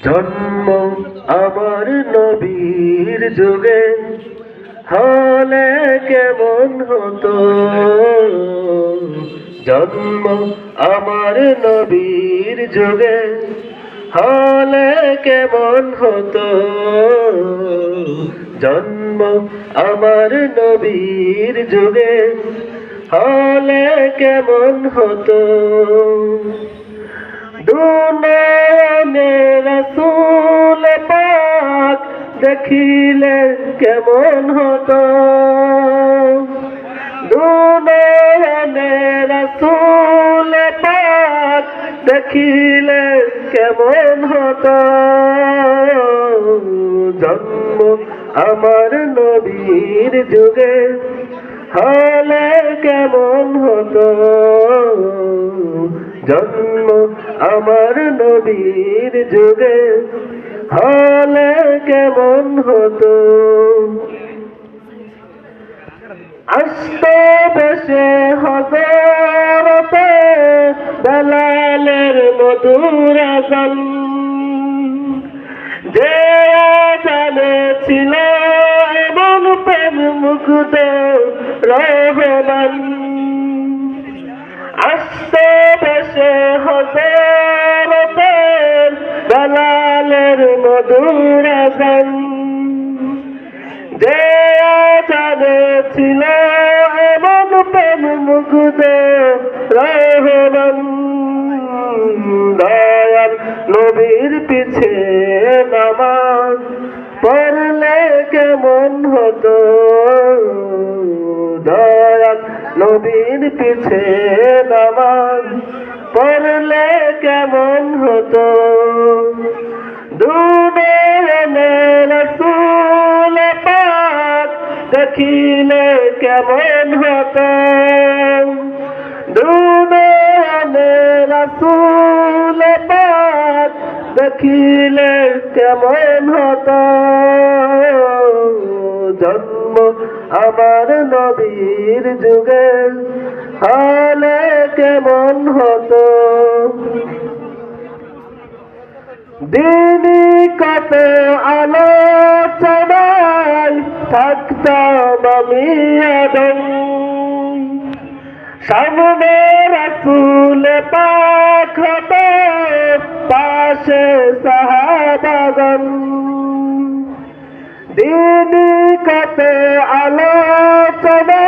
জন্ম আমার নবীর যুগে হলে কেমন হতো। জন্ম আমার নবীর যুগে হলে কেমন হতো। জন্ম আমার নবীর যুগে হলে কেমন হতো। দুনিয়াতে রাসূল পাক দেখিলে কেমন হতো। দুনিয়াতে রাসূল পাক দেখিলে কেমন হতো। জন্ম আমার নবীর যুগে হলে কেমন হতো। জন্ম আমার নবীর যুগে হলে কেমন হতো। আসতে বসে হযরতে বেলালের মধুর আযান, যে আযানে ছিল এমন প্রেম মুগ্ধ রহমান। আসতে বসে হযরতে বেলালের মধুর আযান, যে আযানে ছিল এমন প্রেম মুগ্ধ রহমান। দয়াল নবীর পিছে নামাজ পড়লে কেমন হতো। দয়াল নবীর পিছে নামাজ পড়লে কেমন হতো। দুনিয়াতে রাসূল পাক দেখিলে কেমন হতো। দুনিয়াতে রাসূল পাক দেখিলে কেমন হতো। জন্ম আমার নবীর যুগে হলে কেমন হতো। দিনই কত আলোচনায় থাকতাম আমি আদম, সামনে রাসূল পাক হতো পাশে সাহাবাগণ। দিনই কত আলোচনায়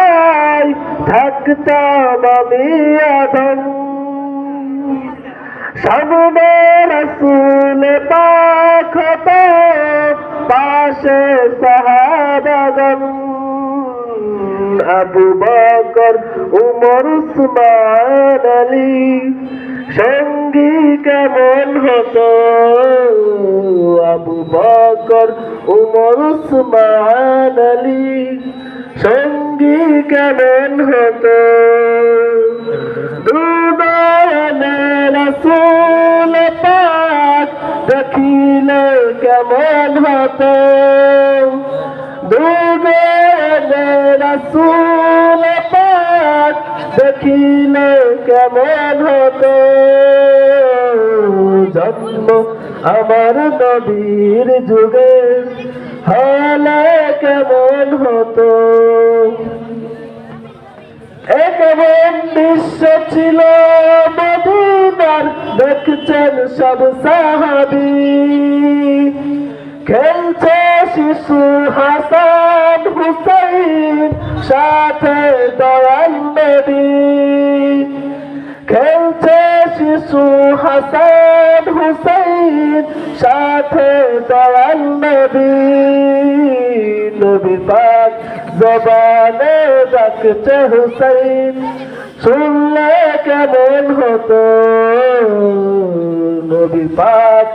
থাকতাম আমি আদম, সামনে রাসূল পাক হতো পাশে সাহাবাগণ। আবু বকর উমর উসমান আলী সঙ্গী কেমন হতো। আবু বকর উমর উসমান আলী সঙ্গী কেমন হতো। দুনিয়াতে রাসূল পাক দেখিলে কেমন হতো। দুনিয়াতে রাসূল পাক দেখিলে কেমন হতো। জন্ম আমার নবীর যুগে হলে কেমন হতো। এমন দৃশ্য ছিল মদিনার দেখছেন সব সাহাবী, খেলছে শিশু হাসান হুসাইন সাথে দয়াল নবী। খেলছে শিশু হাসান হুসাইন সাথে দয়াল নবী। নবী পাক জবানে ডাকছে হুসাইন, শুনলে কেমন হতো। নবী পাক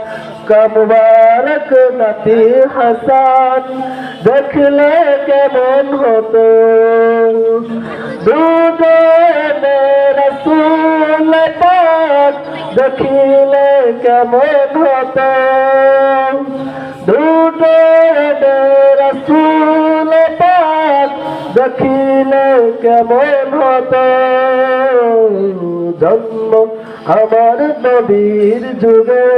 মুবারক নাতি হাসান দেখলে কেমন হতো। দুনিয়াতে রাসূল পাক দেখিলে কেমন হতো। দুনিয়াতে রাসূল পাক দেখিলে কেমন হতো। জন্ম আমার নবীর যুগে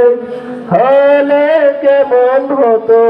হলে কেমন হতো।